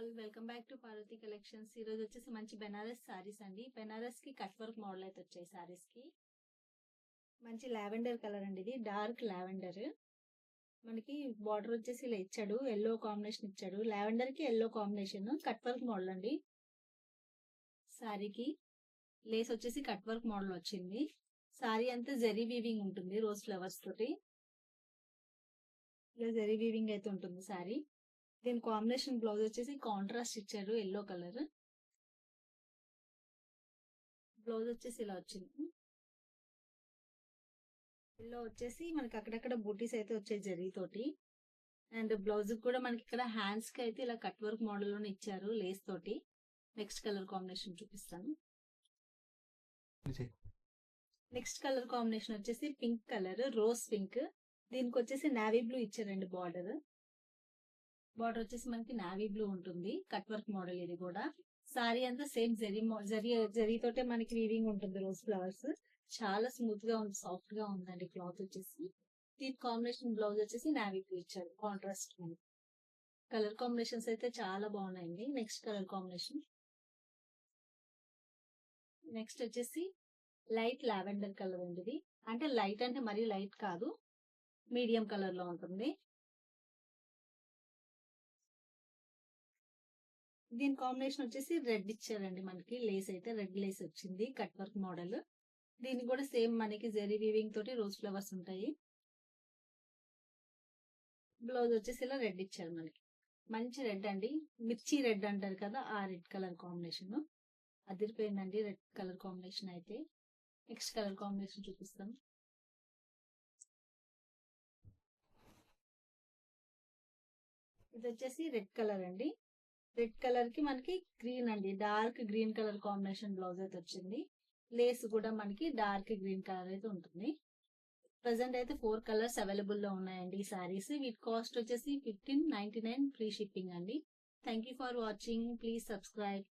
All welcome back to Parvati collections. ఈ రోజు వచ్చేసి మంచి బెనారస్ సారీస్ అండి. బెనారస్ కి కట్ వర్క్ మోడల్ అయితే వచ్చాయి సారీస్ కి. మంచి లావెండర్ కలర్ అండి, ఇది డార్క్ లావెండర్. మనకి బార్డర్ వచ్చేసి ఇలా ఇచ్చాడు, ఎల్లో కాంబినేషన్ ఇచ్చాడు. లావెండర్ కి yellow combination, cut work model అండి. సారీకి లేస్ వచ్చేసి కట్ వర్క్ మోడల్ వచ్చింది. సారీ అంతా జరీ వీవింగ్ ఉంటుంది, రోజ్ ఫ్లవర్స్ తోటి ఇలా జరీ వీవింగ్ అయితే ఉంటుంది సారీ. దీని కాంబినేషన్ బ్లౌజ్ వచ్చేసి కాంట్రాస్ట్ ఇచ్చారు, ఎల్లో కలర్. బ్లౌజ్ వచ్చేసి ఇలా వచ్చింది. ఎల్లో వచ్చేసి మనకి అక్కడక్కడ బూటీస్ అయితే వచ్చాయి జరీతోటి. అండ్ బ్లౌజ్ కూడా మనకి ఇక్కడ హ్యాండ్స్ కి అయితే ఇలా కట్ వర్క్ మోడల్ లోనే ఇచ్చారు లేస్ తోటి. నెక్స్ట్ కలర్ కాంబినేషన్ చూపిస్తాను. నెక్స్ట్ కలర్ కాంబినేషన్ వచ్చేసి పింక్ కలర్, రోజ్ పింక్. దీనికి వచ్చేసి నావీ బ్లూ ఇచ్చారండి బార్డర్. బార్డర్ వచ్చేసి మనకి నావీ బ్లూ ఉంటుంది, కట్ వర్క్ మోడల్ ఇది కూడా. సారీ అంతా సేమ్ జరీతోటే మనకి వీవింగ్ ఉంటుంది, రోజ్ ఫ్లవర్స్. చాలా స్మూత్ గా ఉంది, సాఫ్ట్ గా ఉందండి క్లాత్ వచ్చేసి. దీని కాంబినేషన్ బ్లౌజ్ వచ్చేసి నావీ బ్లూ ఇచ్చారు, కాంట్రాస్ట్. కలర్ కాంబినేషన్స్ అయితే చాలా బాగున్నాయండి. Next colour combination. నెక్స్ట్ వచ్చేసి లైట్ లావెండర్ కలర్ అండి ఇది. అంటే లైట్ అంటే మరీ లైట్ కాదు, మీడియం కలర్ లో ఉంటుంది. దీని కాంబినేషన్ వచ్చేసి రెడ్ ఇచ్చారండి మనకి. లేస్ అయితే రెడ్ లేస్ వచ్చింది, కట్ వర్క్ మోడల్. దీనికి కూడా సేమ్ మనకి జరీ వీవింగ్ తోటి రోజ్ ఫ్లవర్స్ ఉంటాయి. బ్లౌజ్ వచ్చేసి ఇలా రెడ్ ఇచ్చారు మనకి. మంచి రెడ్ అండి, మిర్చి రెడ్ అంటారు కదా, ఆ రెడ్ కలర్ కాంబినేషన్. అదిరిపోయిందండి రెడ్ కలర్ కాంబినేషన్ అయితే. నెక్స్ట్ కలర్ కాంబినేషన్ చూపిస్తాను. ఇది వచ్చేసి రెడ్ కలర్ అండి. రెడ్ కలర్ కి మనకి గ్రీన్ అండి, dark green colour combination blouse అయితే వచ్చింది. లేస్ కూడా మనకి డార్క్ గ్రీన్ కలర్ అయితే ఉంటుంది. ప్రెసెంట్ అయితే 4 కలర్స్ అవైలబుల్ లో ఉన్నాయండి ఈ సారీస్. వీటి కాస్ట్ వచ్చేసి 1599 ఫ్రీ షిప్పింగ్ అండి. Thank you for watching. Please subscribe.